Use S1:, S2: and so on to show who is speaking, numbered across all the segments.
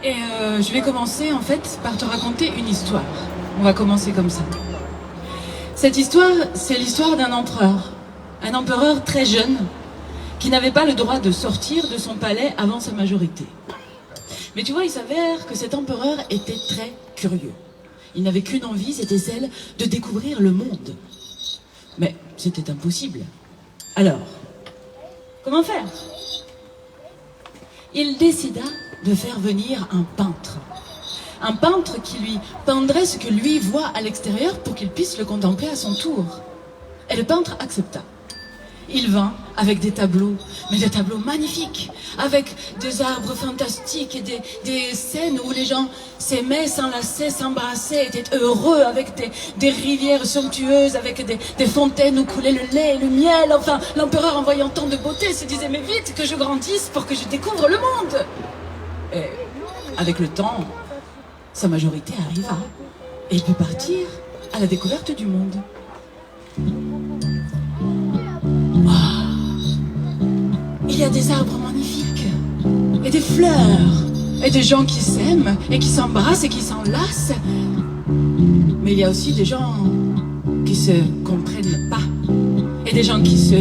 S1: Et je vais commencer en fait par te raconter une histoire. On va commencer comme ça. Cette histoire, c'est l'histoire d'un empereur. Un empereur très jeune qui n'avait pas le droit de sortir de son palais avant sa majorité. Mais tu vois, il s'avère que cet empereur était très curieux. Il n'avait qu'une envie, c'était celle de découvrir le monde. Mais c'était impossible. Alors, comment faire? Il décida de faire venir un peintre. Un peintre qui lui peindrait ce que lui voit à l'extérieur pour qu'il puisse le contempler à son tour. Et le peintre accepta. Il vint avec des tableaux, mais des tableaux magnifiques, avec des arbres fantastiques et des scènes où les gens s'aimaient, s'enlaçaient, s'embrassaient, étaient heureux, avec des rivières somptueuses, avec des fontaines où coulait le lait et le miel. Enfin, l'empereur, en voyant tant de beauté, se disait « Mais vite, que je grandisse pour que je découvre le monde !» Et avec le temps, sa majorité arriva et il put partir à la découverte du monde. Il y a des arbres magnifiques, et des fleurs, et des gens qui s'aiment, et qui s'embrassent, et qui s'enlacent. Mais il y a aussi des gens qui se comprennent pas, et des gens qui se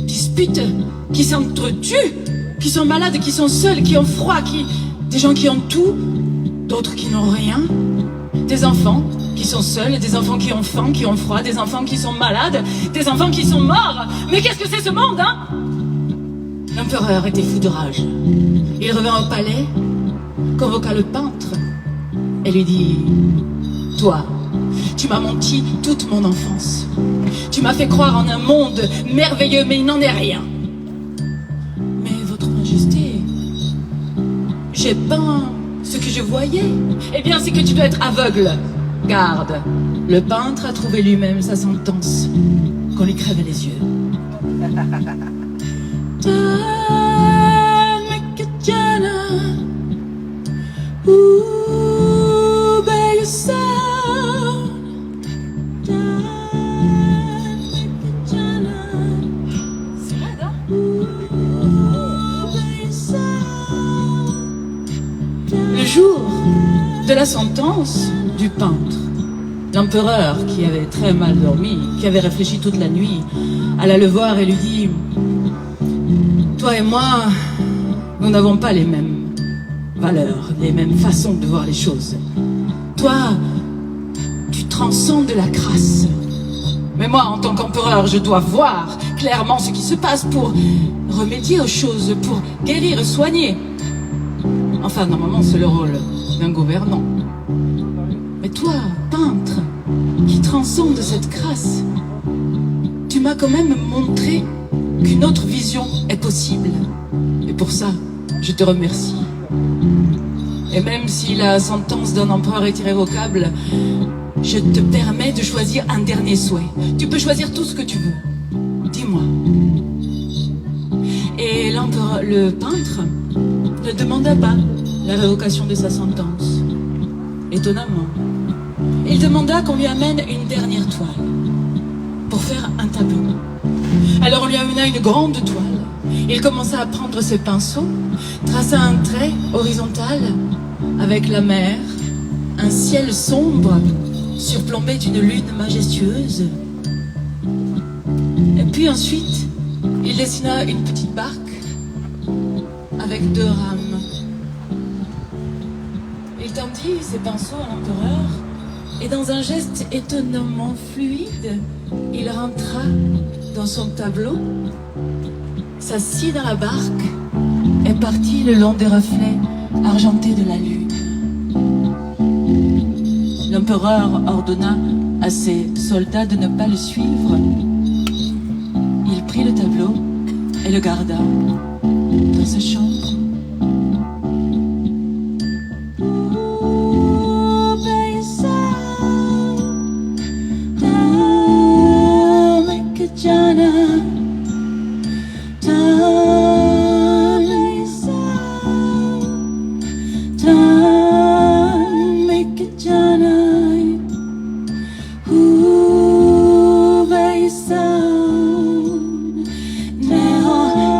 S1: disputent, qui s'entretuent, qui sont malades, qui sont seuls, qui ont froid, des gens qui ont tout, d'autres qui n'ont rien, des enfants qui sont seuls, des enfants qui ont faim, qui ont froid, des enfants qui sont malades, des enfants qui sont morts. Mais qu'est-ce que c'est ce monde, hein? L'empereur était fou de rage. Il revint au palais, convoqua le peintre et lui dit « Toi, tu m'as menti toute mon enfance. Tu m'as fait croire en un monde merveilleux, mais il n'en est rien. Mais votre majesté, j'ai peint ce que je voyais. Eh bien, c'est que tu dois être aveugle. Garde, le peintre a trouvé lui-même sa sentence, qu'on lui crève les yeux. » Le jour de la sentence du peintre, l'empereur, qui avait très mal dormi, qui avait réfléchi toute la nuit, alla le voir et lui dit « Toi et moi, nous n'avons pas les mêmes valeurs, les mêmes façons de voir les choses. Toi, tu transcendes la crasse. Mais moi, en tant qu'empereur, je dois voir clairement ce qui se passe pour remédier aux choses, pour guérir, soigner. Enfin, normalement, c'est le rôle d'un gouvernant. Mais toi, peintre, qui transcende cette crasse, tu m'as quand même montré qu'une autre vision est possible. Et pour ça, je te remercie. Et même si la sentence d'un empereur est irrévocable, je te permets de choisir un dernier souhait. Tu peux choisir tout ce que tu veux. Dis-moi. Et le peintre ne demanda pas la révocation de sa sentence. Étonnamment. Il demanda qu'on lui amène une dernière toile pour faire un tableau. Alors on lui amena une grande toile. Il commença à prendre ses pinceaux, traça un trait horizontal avec la mer, un ciel sombre surplombé d'une lune majestueuse. Et puis ensuite, il dessina une petite barque avec 2 rames. Il tendit ses pinceaux à l'empereur et dans un geste étonnamment fluide, il rentra dans son tableau, s'assit dans la barque et partit le long des reflets argentés de la lune. L'empereur ordonna à ses soldats de ne pas le suivre. Il prit le tableau et le garda dans sa chambre.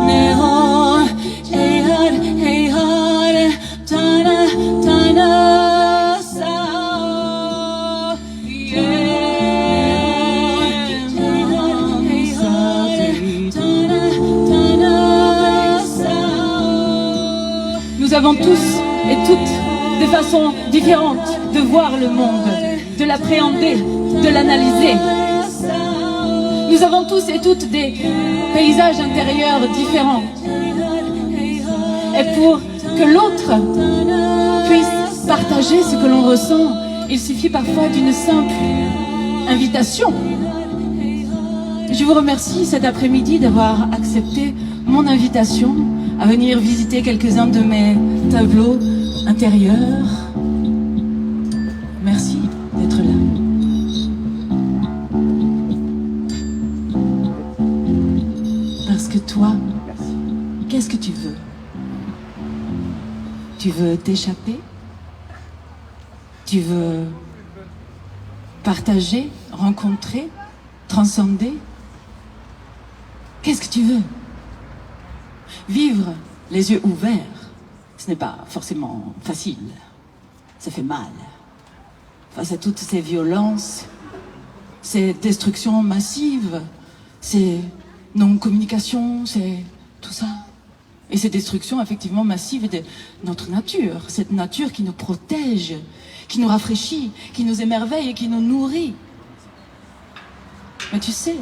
S1: Neho Nous avons tous et toutes des façons différentes de voir le monde, de l'appréhender, de l'analyser. Nous avons tous et toutes des paysages intérieurs différents. Et pour que l'autre puisse partager ce que l'on ressent, il suffit parfois d'une simple invitation. Je vous remercie cet après-midi d'avoir accepté mon invitation à venir visiter quelques-uns de mes tableaux intérieurs. Merci d'être là. Parce que toi, qu'est-ce que tu veux? Tu veux t'échapper? Tu veux partager, rencontrer, transcender? Qu'est-ce que tu veux? Vivre les yeux ouverts, ce n'est pas forcément facile. Ça fait mal. Face à toutes ces violences, ces destructions massives, ces non-communications, c'est tout ça. Et ces destructions effectivement massives de notre nature, cette nature qui nous protège, qui nous rafraîchit, qui nous émerveille et qui nous nourrit. Mais tu sais,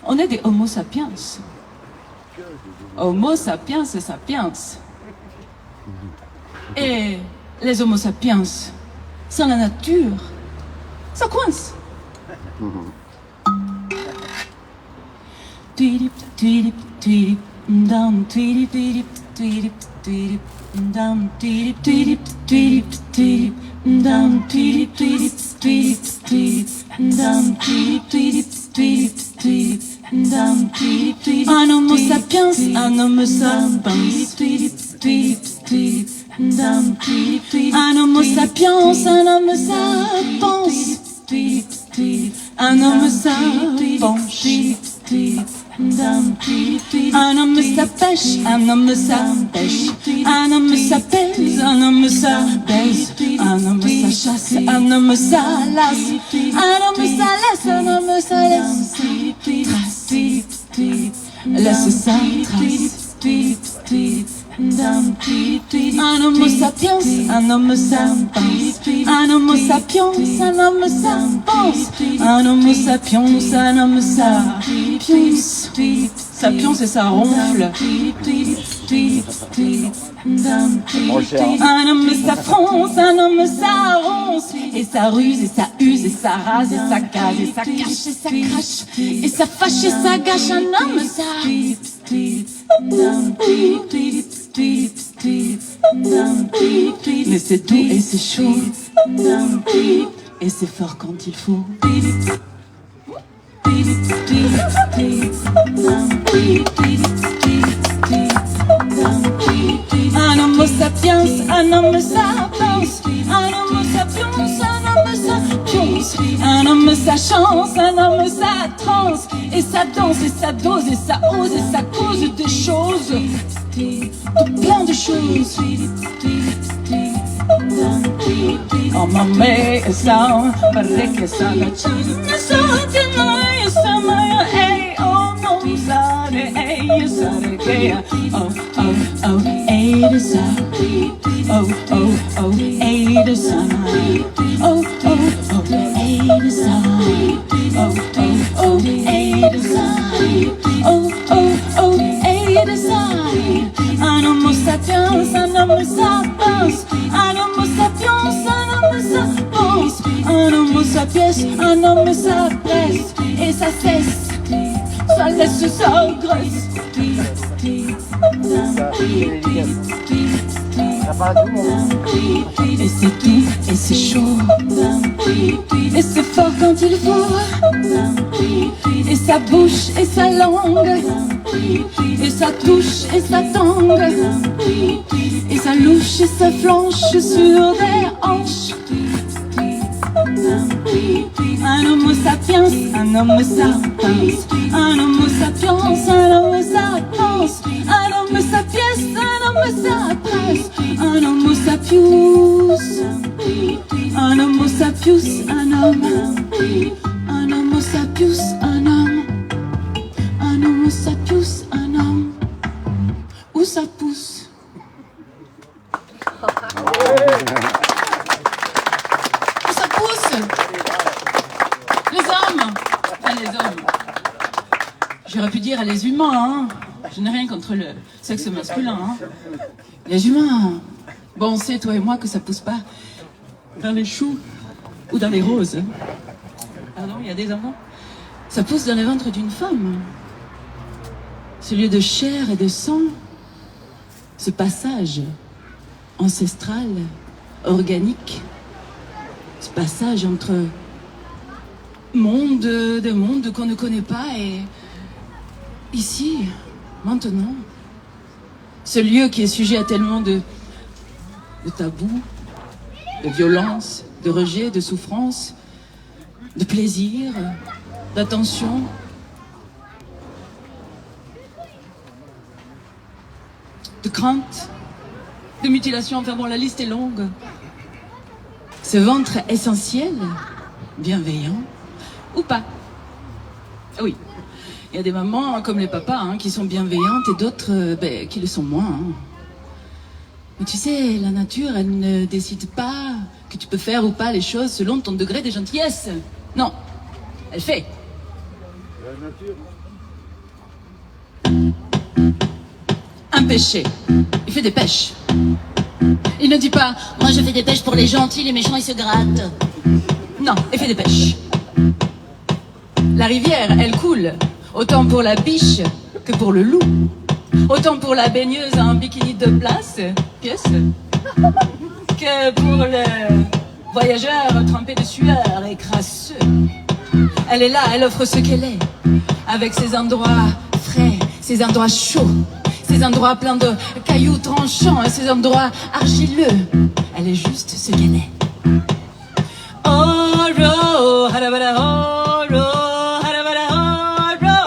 S1: on est des Homo sapiens. Homo sapiens et sapiens. Et les Homo sapiens, sans la nature, ça coince. Tweedip, tweedip, tweedip, down, tweedip, tweedip, tweedip, tweedip, down, tweedip, tweedip, tweedip, tweedip, down, tweedip, tweedip, tweedip, tweedip, down, tweedip, tweedip, tweedip, tweedip, down, tweedip, tweedip. Un homo sapiens, un homme sapiens, tweedip, tweedip, tweedip, down, tweedip, tweedip. Un homo sapiens, un homme sapiens, tweedip, tweedip, un homme sapiens. Un homme s'appêche, un homme s'appêche, un homme s'apaise, un homme s'abaisse, un homme s'achasse, un homme s'alasse, un homme s'alaisse, un homme s'alaisse. Trace, laisse sa trace. Un homme sapiens, un homme sapiens, un homme sapiens, un homme sapiens, un homme sapiens, un homme sapiens. Sapiens et ça ronfle. Un homme s'affronce, un homme s'arronce, et ça ruse, et ça use, et ça rase, et ça case, et ça cache, et ça crache, et ça fâche, et ça gâche. Un homme mais c'est doux et c'est chaud, et c'est fort quand il faut. Un homme sapiens, un homme sapiens, un homme sapiens, un homme sapiens, un homme sa chance, un homme sa transe, et ça danse, et ça dose, et ça ose, et ça cause des choses, plein de choses. Oh mamma, ça, pare que ça la chine, ça te mai, ça mai, hey, oh non, ça de, hey, ça de que, oh, oh, oh, hey de ça, oh, oh, oh, hey de ça, oh, oh, oh, hey de ça, oh, oh, oh, hey de ça, oh, oh, oh, hey de ça. Un homme sapiens, un homme sapiens, un homme sapiens, un homme sapiens, un homme sapiens, un homme s'apresse, et ça cesse, ça laisse, ça graisse. Et c'est doux, et c'est chaud, et c'est fort quand il faut, et ça bouche, et ça langue, et ça touche, et ça tangue, et ça louche, et ça flanche sur des hanches. Un homme sapiens, un homme sapiens, un homme sapiens, un homme sapiens, un homme sapiens, un homme sapiens, un homme sapiens, un homme sapiens, un homme sapiens, un homme sapiens, un homme. Où ça pousse? Où ça pousse. Les hommes. Enfin, les hommes. J'aurais pu dire les humains, hein. Je n'ai rien contre le sexe masculin, hein. Les humains. Bon, on sait, toi et moi, que ça pousse pas dans les choux ou dans les roses. Pardon, il y a des enfants. Ça pousse dans le ventre d'une femme. Ce lieu de chair et de sang, ce passage ancestral, organique, ce passage entre des mondes qu'on ne connaît pas et ici, maintenant, ce lieu qui est sujet à tellement de tabous, de violence, de rejet, de souffrance, de plaisir, d'attention. De crainte, de mutilation, enfin bon, la liste est longue. Ce ventre essentiel, bienveillant, ou pas. Oui, il y a des mamans comme les papas hein, qui sont bienveillantes et d'autres qui le sont moins. Hein. Mais tu sais, la nature, elle ne décide pas que tu peux faire ou pas les choses selon ton degré de gentillesse. Non, elle fait. La nature. Un péché. Il fait des pêches. Il ne dit pas « Moi je fais des pêches pour les gentils, les méchants ils se grattent ». Non, il fait des pêches. La rivière, elle coule. Autant pour la biche que pour le loup. Autant pour la baigneuse en bikini de place, pièce, que pour le voyageur trempé de sueur et crasseux. Elle est là, elle offre ce qu'elle est. Avec ses endroits frais, ses endroits chauds. Ces endroits pleins de cailloux tranchants et ces endroits argileux. Elle est juste ce qu'elle est. Oro, harabara, oro, harabara, oro,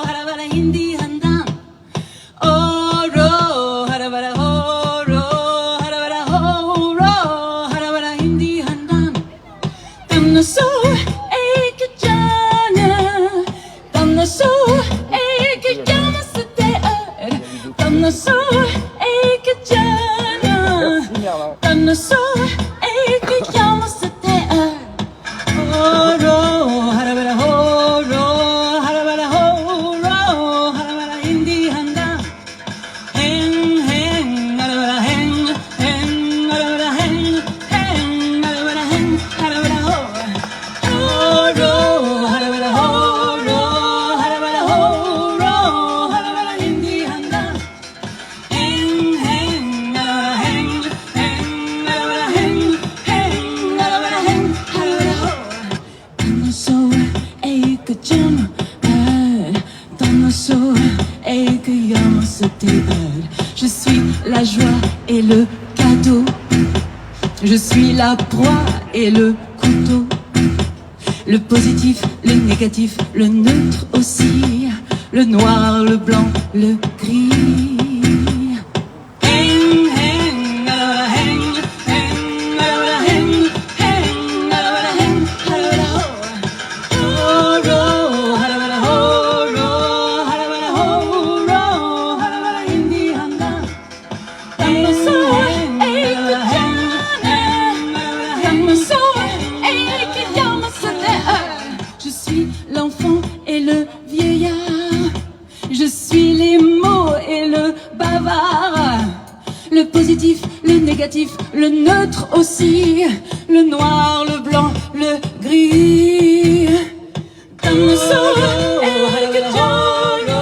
S1: harabara, hindi handan. Oro, harabara, oro, harabara, oro, harabara, hindi handan. Tanna so, ek jana. Tanna so, ek jana sate. Tanna so, ek jana. Tanna so, ek jana sate. Horo, harabara, horo, harabara, horo, harabara, hindi handa. Heng, heng, harabara, heng, heng, harabara, heng, heng, harabara, heng, harabara, ho. Horo, harabara, horo, harabara, horo, harabara, hindi handa. Heng, heng, harabara, heng, heng, harabara, heng, heng, harabara, heng, harabara, ho. Tanna so, ek jana, tanna so, ek yama sate. Je suis la joie et le cadeau. Je suis la proie et le couteau. Le positif, le négatif, le neutre aussi. Le noir, le blanc, le gris. Heng, heng, harabara, heng, heng, harabara, heng, heng, harabara, heng, harabara, ho. Horo, harabara, horo, harabara, horo, harabara, hindi handa. Tanna so, ek jana. Tanna so, ek yama sate. Je suis l'enfant et le vieillard. Je suis les mots et le bavard. Le positif, le négatif, le neutre aussi. Le noir, le blanc, le gris. Tanna so, ek jana.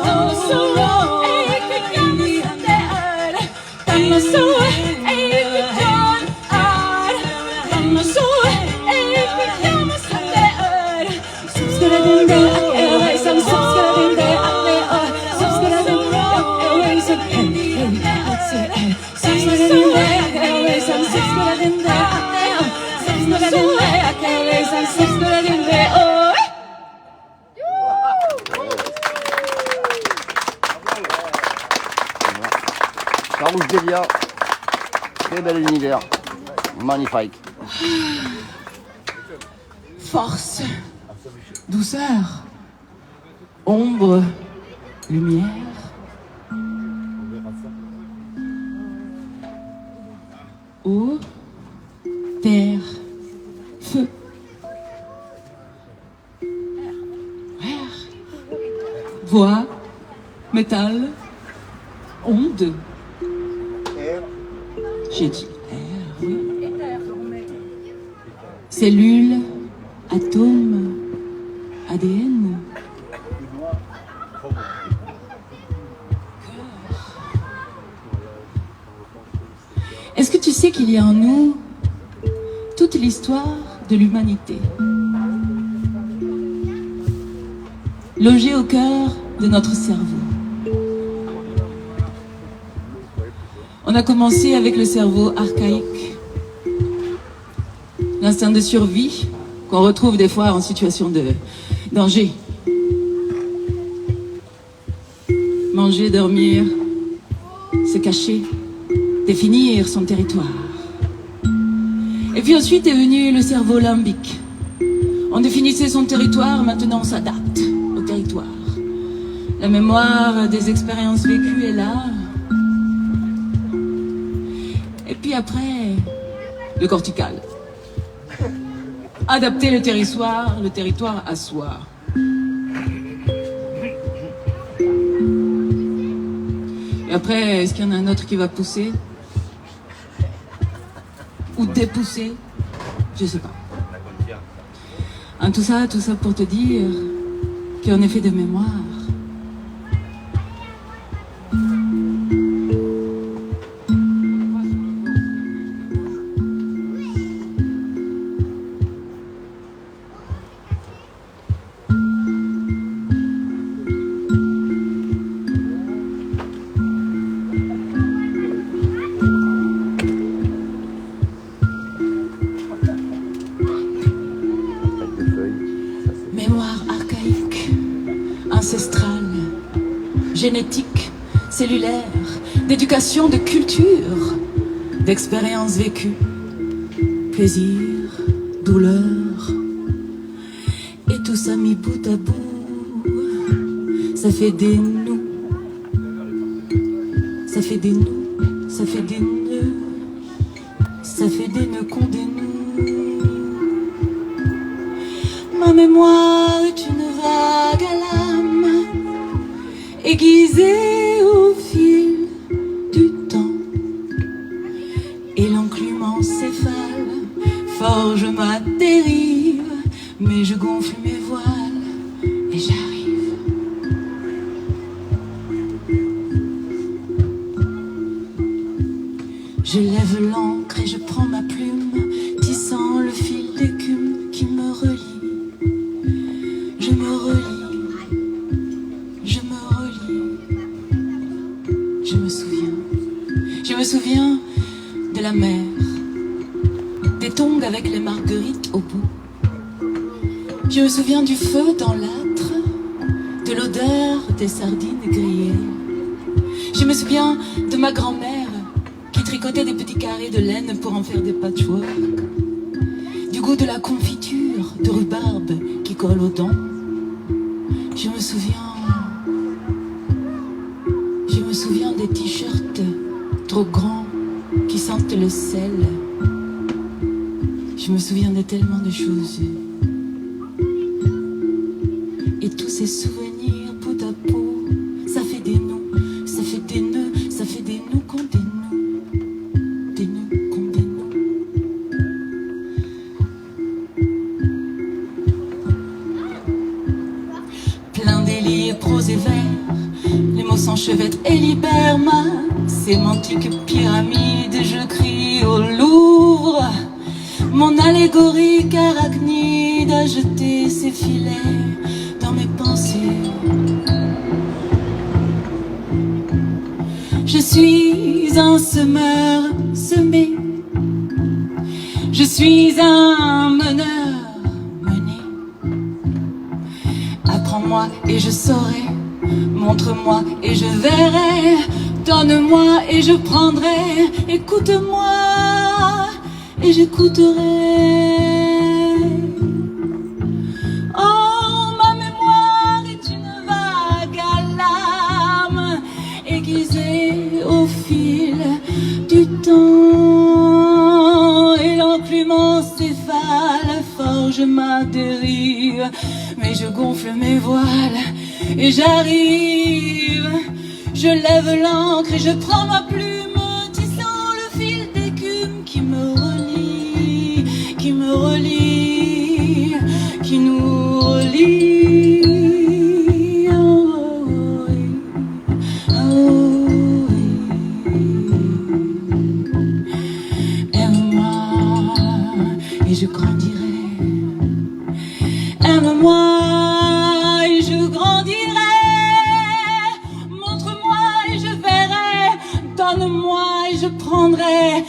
S1: Tanna so, ek yama sate. Tanna so, ek jana. Tanna so, ek yama sate. Subscribe ak sam subscribe ak subscribe ak sam
S2: Farouche Delia, très bel univers, magnifique.
S1: Force, douceur, ombre, lumière. Eau, terre, feu. Air. Voix, métal, onde. J'ai dit air, oui. Cellules, atomes, ADN. Est-ce que tu sais qu'il y a en nous toute l'histoire de l'humanité, logée au cœur de notre cerveau? On a commencé avec le cerveau archaïque, l'instinct de survie qu'on retrouve des fois en situation de danger. Manger, dormir, se cacher, définir son territoire. Et puis ensuite est venu le cerveau limbique. On définissait son territoire, maintenant on s'adapte au territoire. La mémoire des expériences vécues est là. Et puis après, le cortical. Adapter le territoire à soi. Et après, est-ce qu'il y en a un autre qui va pousser? Ou dépousser? Je sais pas. Hein, tout ça pour te dire qu'on est fait de mémoire. Mémoire archaïque, ancestrale, génétique, cellulaire, d'éducation, de culture, d'expériences vécues, plaisir, douleur, et tout ça mis bout à bout, ça fait des nous, ça fait des nous, ça fait des nœuds, ça fait des nœuds qu'on dénoue. Ma mémoire est une vague à l'âme, aiguisée au fil du temps. Et l'enclume encéphale forge ma dérive, mais je gonfle mes voiles et j'arrive. Je lève l'encre et je prends ma plume, tissant le fil d'écume qui me relie. Je me relie, je me relie. Je me souviens de la mer, des tongs avec les marguerites au bout. Je me souviens du feu dans l'âtre, de l'odeur des sardines grillées. Je me souviens de ma grand-mère qui tricotait des petits carrés de laine pour en faire des patchwork. Du goût de la confiture de rhubarbe qui colle aux dents. Je me souviens des t-shirts trop grands qui sentent le sel. Je me souviens de tellement de choses. Et tous ces souvenirs bout à bout, ça fait des nœuds, ça fait des nœuds, ça fait des nœuds qu'on dénoue. Des nœuds qu'on dénoue. Plein d'élits, pros et vers, les mots s'enchevêtrent et libèrent ma sémantique pyramide. Je crie au Louvre, mon allégorique arachnide a jeté ses filets dans mes pensées. Je suis un semeur semé, je suis un meneur mené. Apprends-moi et je saurai, montre-moi et je verrai, donne-moi et je prendrai, écoute-moi et j'écouterai. Oh, ma mémoire est une vague à l'âme, aiguisée au fil du temps. je m'atterris, mais je gonfle mes voiles et j'arrive. Je lève l'ancre et je prends ma plume, tissant le fil d'écume qui me relie, qui me relie, qui nous relie. Oh, oui. Oh, oui. Aime-moi et je grandirai. Aime-moi et je grandirai. Montre-moi et je verrai. Donne-moi et je prendrai.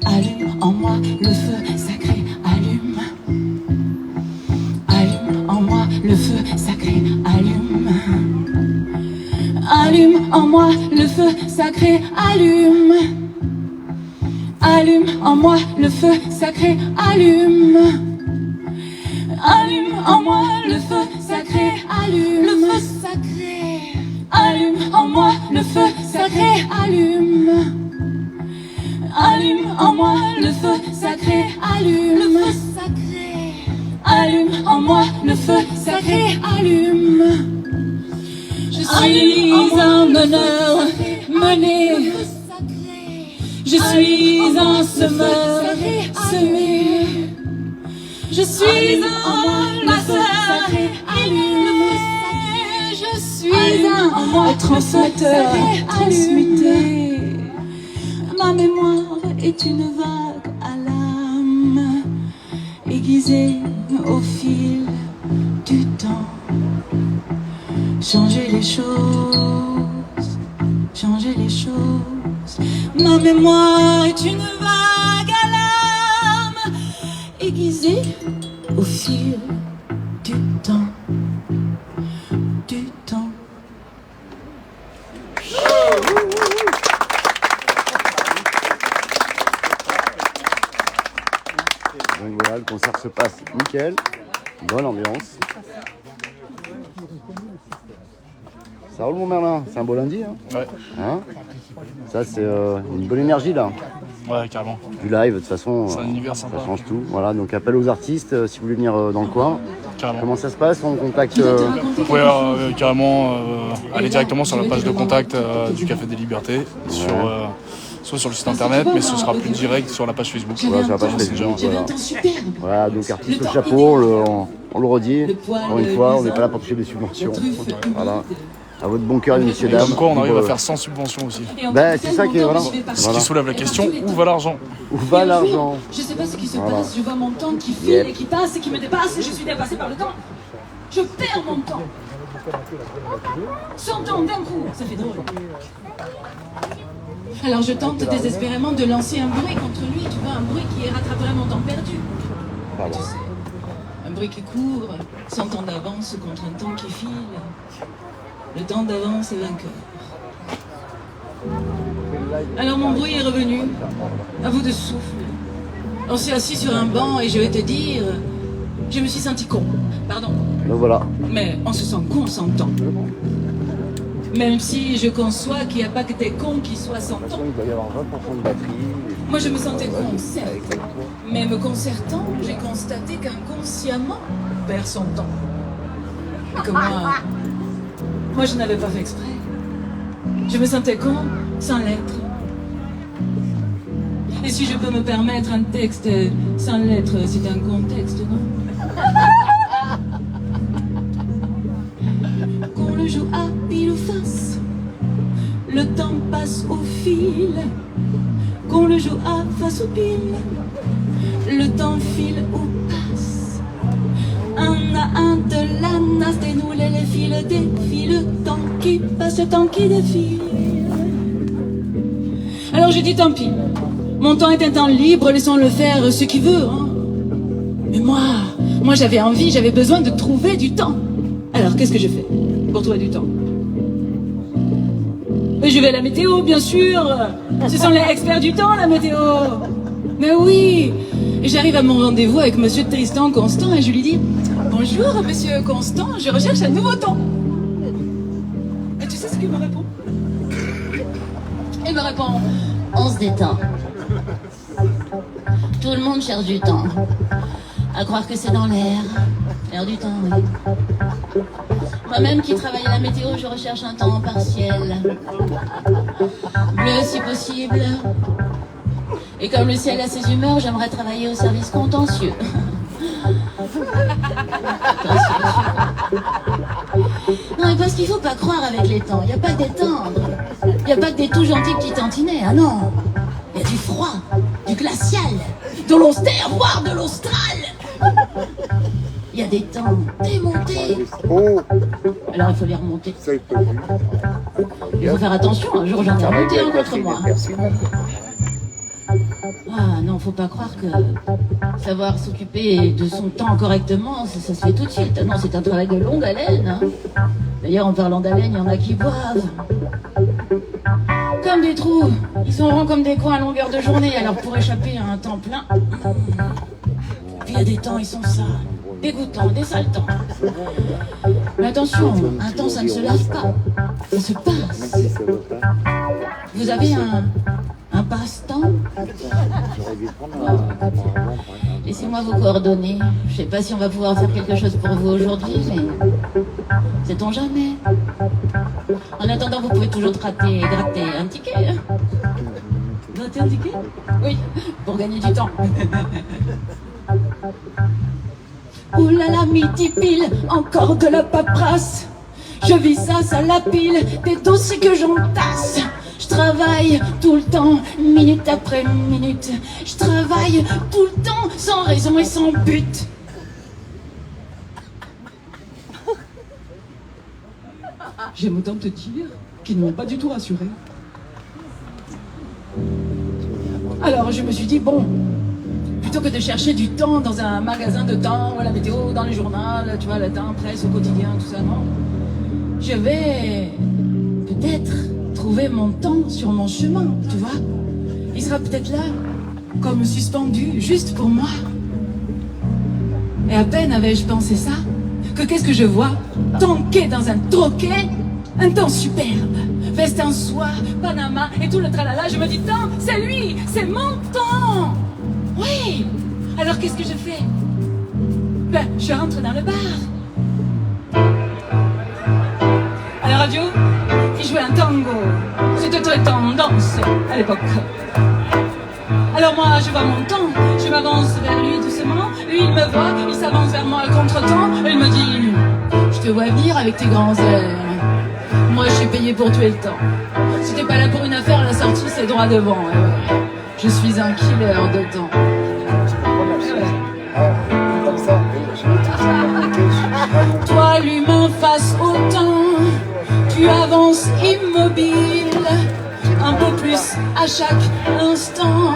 S1: Allume en moi le feu sacré, allume. Allume en moi le feu sacré, allume. Allume en moi le feu sacré, allume. Allume en moi le feu sacré, allume. Allume en moi le feu sacré, allume. Le feu sacré. Allume en moi le feu sacré, allume. Allume en moi le feu sacré, allume. Le feu sacré. Allume en moi le feu sacré, allume. Je suis un honneur mené. Je suis un semeur semé. Je suis un masseur allumé. Je suis un transmetteur transmuté. Ma mémoire est une vague à l'âme, aiguisée au fil du temps. Changer les choses, changer les choses. Ma mémoire est une vague à l'âme, aiguisée au fil du temps, du temps.
S2: Donc voilà, le concert se passe nickel, bonne ambiance. Ça roule mon Merlin, c'est un beau lundi hein.
S3: Ouais.
S2: Hein, ça c'est une bonne énergie là.
S3: Ouais, carrément.
S2: Du live de toute façon,
S3: C'est un univers sympa.
S2: ça change tout. Voilà, donc appel aux artistes si vous voulez venir dans le coin.
S3: Carrément.
S2: Comment ça se passe? On contacte
S3: Vous pouvez carrément aller directement sur la page de contact du Café des Libertés, soit sur le site internet, mais ce sera plus direct sur la page Facebook.
S2: voilà, sur la page Facebook. Voilà. Voilà, donc artiste au chapeau, on le redit. Encore une fois, on n'est pas là pour toucher des subventions. Voilà. À votre bon cœur, messieurs, dames.
S3: Comme quoi, on arrive à faire sans subvention aussi.
S2: Ben, c'est ça qui est voilà.
S3: Ce qui soulève la question, où va l'argent?
S2: Où va l'argent?
S1: Je sais pas ce qui se
S2: Voilà.
S1: passe, je vois mon temps qui file
S2: Yep.
S1: et qui passe et qui me dépasse et je suis dépassée par le temps. Je perds mon temps. 100 ans d'un coup, ça fait drôle. Alors je tente désespérément de lancer un bruit contre lui, tu vois, un bruit qui rattraperait mon temps perdu.
S2: Pardon.
S1: Tu sais, un bruit qui court, 100 ans d'avance contre un temps qui file. Le temps d'avance est vainqueur. Alors mon bruit est revenu, à bout de souffle. On s'est assis sur un banc et je vais te dire, je me suis senti con. Pardon.
S2: Donc voilà.
S1: Mais on se sent con, on s'entend. Même si je conçois qu'il n'y a pas que des cons qui soient sans temps.
S2: Il doit y avoir 20% de batterie.
S1: Moi je me sentais con, certes. Mais me concertant, j'ai constaté qu'inconsciemment, on perd son temps. Et que moi je n'avais pas fait exprès. Je me sentais con sans l'être. Et si je peux me permettre un texte sans lettres, c'est un contexte, non? Qu'on le joue à pile ou face, le temps passe au fil. Qu'on le joue à face ou pile, le temps file ou passe. Un à un de la nasse dénoule et les fils défilent. Le temps qui passe, le temps qui défile. Alors je dis tant pis. Mon temps est un temps libre, laissons-le faire ce qu'il veut. Hein. Mais moi j'avais envie, j'avais besoin de trouver du temps. Alors qu'est-ce que je fais pour trouver du temps? Je vais à la météo, bien sûr. Ce sont les experts du temps, la météo. Mais oui. J'arrive à mon rendez-vous avec monsieur Tristan Constant et je lui dis « Bonjour, monsieur Constant, je recherche un nouveau temps. » Et tu sais ce qu'il me répond? Il me répond « On se détend. Tout le monde cherche du temps. À croire que c'est dans l'air. L'air du temps, oui. Moi-même qui travaille à la météo, je recherche un temps partiel. Bleu si possible. Et comme le ciel a ses humeurs, j'aimerais travailler au service contentieux. Non, mais parce qu'il faut pas croire avec les temps. Il n'y a pas que des tendres. Il n'y a pas que des tout gentils petits tantinets. Ah non. Il y a du froid, du glacial, de l'austère, voire de l'austral. Il y a des temps démontés. Alors il faut les remonter. Il faut faire attention, un jour j'en ai remonté un contre moi. Ah non, faut pas croire que savoir s'occuper de son temps correctement, ça se fait tout de suite. Non, c'est un travail de longue haleine. Hein. D'ailleurs, en parlant d'haleine, il y en a qui boivent. Comme des trous. Ils sont ronds comme des coins à longueur de journée, alors pour échapper à un temps plein. Puis il y a des temps, ils sont sales, dégoûtants, des sales temps. Mais attention, un temps, ça ne se lave pas. Ça se passe. Vous avez un passe-temps? Laissez-moi vos coordonnées. Je sais pas si on va pouvoir faire quelque chose pour vous aujourd'hui, mais sait-on jamais. En attendant, vous pouvez toujours gratter un ticket. Gratter un ticket? Oui, pour gagner du temps. Ouh là là, midi pile, encore de la paperasse. Je vis ça la pile, des dossiers que j'entasse. Je travaille tout le temps, minute après minute. Je travaille tout le temps, sans raison et sans but. J'aime autant te dire qu'ils ne m'ont pas du tout rassuré. Alors je me suis dit, bon, plutôt que de chercher du temps dans un magasin de temps, ou à la météo, dans les journaux, tu vois, le temps, presse, au quotidien, tout ça, non. Je vais peut-être trouver mon temps sur mon chemin, tu vois. Il sera peut-être là, comme suspendu, juste pour moi. Et à peine avais-je pensé ça, que qu'est-ce que je vois? Tanker dans un troquet, un temps superbe. Veste en soie, Panama et tout le tralala. Je me dis, temps, c'est lui, c'est mon temps. Oui. Alors qu'est-ce que je fais? Ben, je rentre dans le bar. À la radio, il jouait un tango. C'était très tendance à l'époque. Alors moi, je vois mon temps, je m'avance vers lui doucement. Lui, il me voit, il s'avance vers moi à contre-temps. Et il me dit, je te vois venir avec tes grands airs. Moi, je suis payé pour tuer le temps. Si t'es pas là pour une affaire, la sortie, c'est droit devant. Je suis un killer de temps. Toi, l'humain face au temps, tu avances immobile, un peu plus à chaque instant.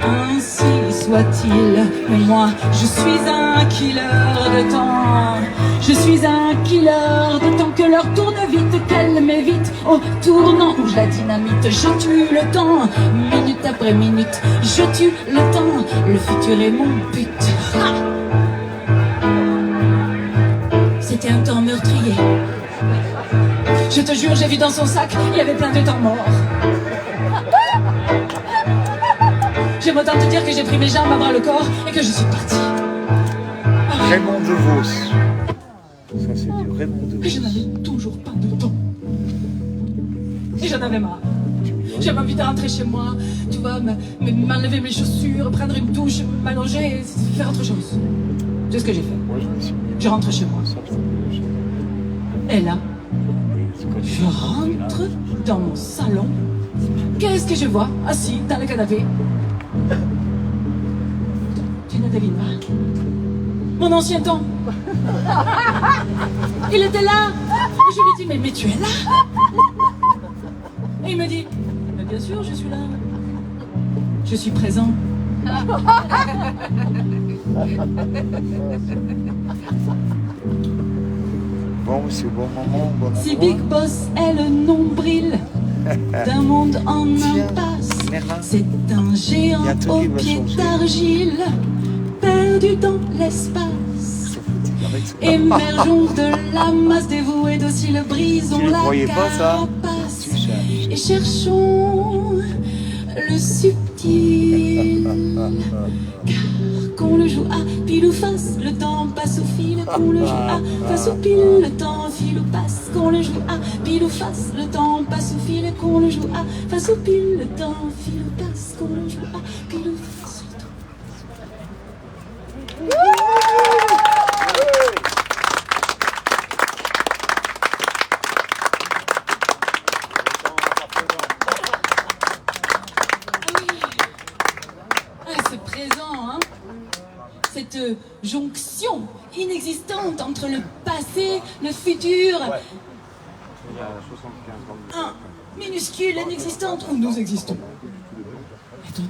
S1: Ainsi soit-il, mais moi, je suis un killer de temps. Je suis un killer de temps, que l'heure tourne vite, qu'elle m'évite au tournant où je la dynamite, je tue le temps, minute après minute, je tue le temps, le futur est mon but. Ah, c'était un temps meurtrier. Je te jure, j'ai vu dans son sac, il y avait plein de temps morts. J'aime autant te dire que j'ai pris mes jambes à bras le corps et que je suis partie.
S4: Raymond DeVos. Ça, c'est du Raymond DeVos.
S1: Et je n'avais toujours pas de temps. Et j'en avais marre. J'avais envie de rentrer chez moi, tu vois, m'enlever mes chaussures, prendre une douche, m'allonger et faire autre chose. C'est ce que j'ai fait. Je rentre chez moi. Et là, je rentre dans mon salon. Qu'est-ce que je vois assis dans le canapé? Tu ne devines pas. Mon ancien temps. Il était là. Et je lui dis, mais tu es là? Et il me dit, mais bien sûr, je suis là. Je suis présent.
S4: Bon, c'est au bon moment, bon
S1: Si
S4: endroit.
S1: Big Boss est le nombril d'un monde en impasse, c'est un géant aux pieds d'argile, perdu dans l'espace. Émergeons de la masse dévouée, docile, brisons
S4: Tu ne
S1: la
S4: croyais pas ça?
S1: carapace et cherchons le subtil. Car qu'on le joue à pile ou face, le temps passe au fil. Qu'on le joue à face ou pile, le temps file ou passe. Qu'on le joue à pile ou face, le temps passe au fil. Qu'on le joue à face ou pile, le temps file ou passe. Qu'on le joue à pile ou face, le temps. Cette jonction inexistante entre le passé, le futur, un minuscule, inexistante, où nous existons. Étonnant.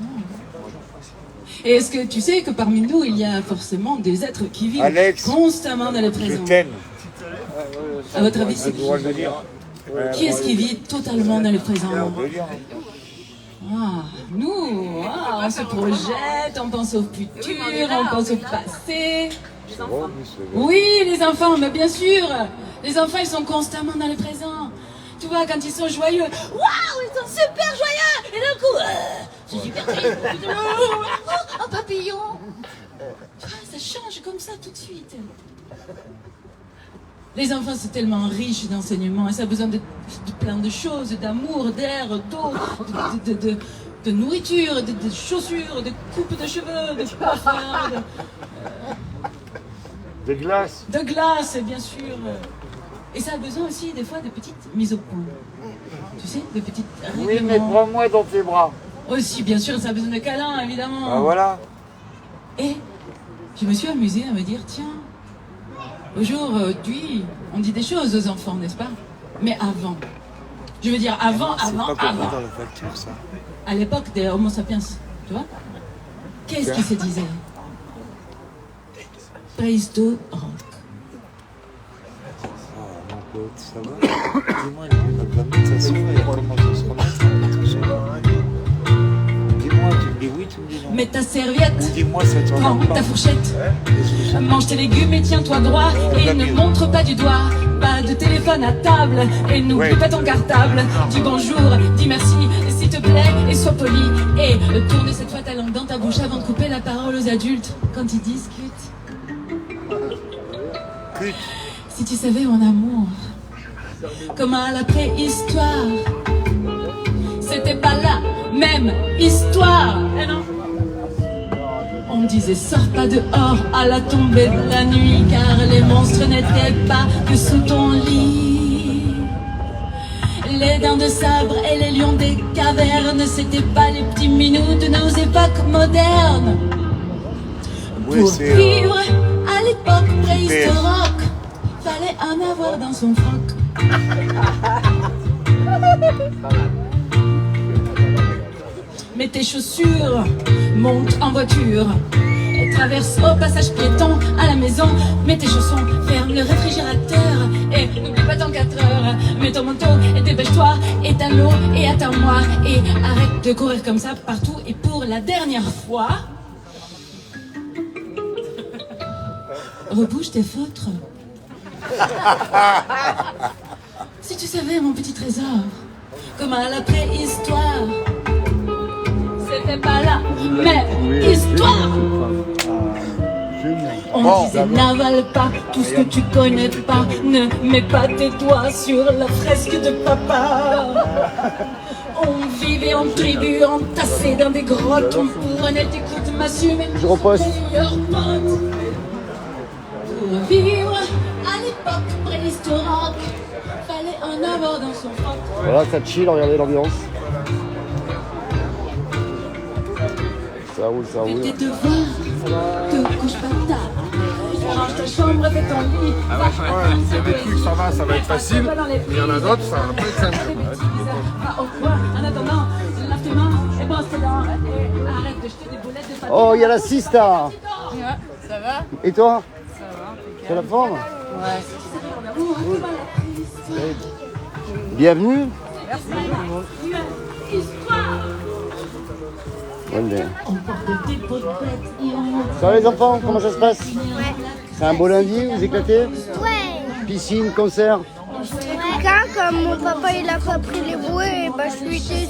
S1: Et est-ce que tu sais que parmi nous, il y a forcément des êtres qui vivent
S4: Alex,
S1: constamment dans le
S4: je
S1: présent?
S4: t'aime.
S1: À votre avis, c'est
S4: Tu dois le dire.
S1: qui est-ce qui vit totalement dans le présent?
S4: On peut le dire.
S1: Nous, on se projette, on pense au futur, on pense au passé. Oui, les enfants, mais bien sûr. Les enfants, ils sont constamment dans le présent. Tu vois, quand ils sont joyeux, waouh, ils sont super joyeux. Et d'un coup, c'est super triste. Un papillon. Tu vois, ça change comme ça tout de suite. Les enfants, c'est tellement riche d'enseignements et ça a besoin de plein de choses, d'amour, d'air, d'eau, de nourriture, de chaussures, de coupe de cheveux, de coiffeurs,
S4: De glace.
S1: de glace, bien sûr. Et ça a besoin aussi des fois de petites mises au point. Tu sais, de petites
S4: Oui, mais
S1: règlements.
S4: prends-moi dans tes bras.
S1: Aussi, bien sûr, ça a besoin de câlins, évidemment.
S4: Ah voilà.
S1: Et je me suis amusée à me dire, tiens, aujourd'hui, on dit des choses aux enfants, n'est-ce pas? Mais avant. Je veux dire, avant.
S4: C'est pas compris dans la facture, ça.
S1: À l'époque des Homo sapiens, tu vois? Qu'est-ce qui se disait? Préhistorique.
S4: Mon pote, ça va? Dis-moi, il va mettre sa soeur et comment on se remettre. Dis-moi, tu me dis oui, tu me dis non.
S1: Mets ta serviette,
S4: Dis-moi, ça t'en
S1: prends
S4: va pas.
S1: ta fourchette, mange tes légumes et tiens-toi droit. Et ne montre pas du doigt, pas de téléphone à table. Et n'oublie pas ton cartable. Dis bonjour, dis merci, s'il te plaît, et sois poli. Et tourne cette fois ta langue dans ta bouche avant de couper la parole aux adultes quand ils discutent. Si tu savais mon amour, comme à la préhistoire, c'était pas la même histoire. Eh non. On me disait sors pas dehors à la tombée de la nuit, car les monstres n'étaient pas que sous ton lit. Les dents de sabre et les lions des cavernes, c'était pas les petits minous de nos époques modernes.
S4: Oui,
S1: Pour
S4: c'est,
S1: vivre à l'époque préhistorique, fallait en avoir dans son froc. Mets tes chaussures, monte en voiture, traverse au passage piéton à la maison. Mets tes chaussons, ferme le réfrigérateur et n'oublie pas ton 4 heures. Mets ton manteau et dépêche-toi, éteins l'eau et attends-moi. Et arrête de courir comme ça partout. Et pour la dernière fois, rebouche tes feutres. Si tu savais, mon petit trésor, comme à la préhistoire, c'était pas la même histoire. On disait n'avale pas tout ce que tu connais pas, ne mets pas tes doigts sur la fresque de papa. On vivait en tribu, entassés dans des grottes, on prenait des coups de massue, mais
S2: Je reposte.
S1: meilleurs potes. Pour vivre à l'époque préhistorique, fallait en avoir dans son froc.
S2: Voilà, ça chill, regardez l'ambiance. Ça roule, ça roule.
S1: Fais tes devoirs, te couche pas tard. Range ta chambre, fais ton lit.
S5: Il y a des trucs, ça va être facile. Il y en a d'autres, ça va pas être simple.
S1: Va au coin, en attendant, lave tes mains et brosse tes dents. Et arrête de jeter des boulettes de papier.
S2: Oh, il y a la Sista.
S6: Ça va?
S2: Et toi?
S6: Ça va.
S2: C'est la forme?
S6: Ouais.
S2: Bienvenue. Bonne idée.
S1: On porte des boulettes et on...
S2: Ça va les enfants? Comment ça se passe?
S7: Ouais.
S2: C'est un beau lundi, vous éclatez?
S7: Ouais.
S2: Piscine, concert?
S7: Ouais. quelqu'un, comme mon papa il a pas pris les bouées, et bah je suis déçu.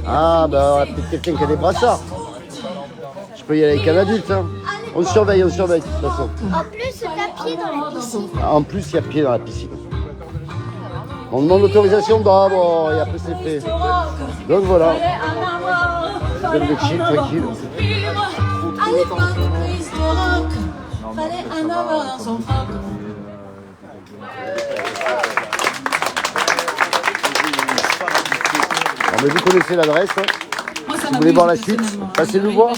S2: Ah, bah, peut-être quelqu'un qui a des brassards. Je peux y aller avec un adulte, hein. On surveille, de toute façon.
S7: En plus, t'as pied dans la piscine.
S2: En plus, il y a pied dans la piscine. On demande l'autorisation d'abord et après c'est fait. Donc voilà. Donne le chill, tranquille.
S1: À l'époque, préhistorique, fallait un avoir dans son froc.
S2: Mais vous connaissez l'adresse, hein. Si vous voulez voir la suite, passez nous voir.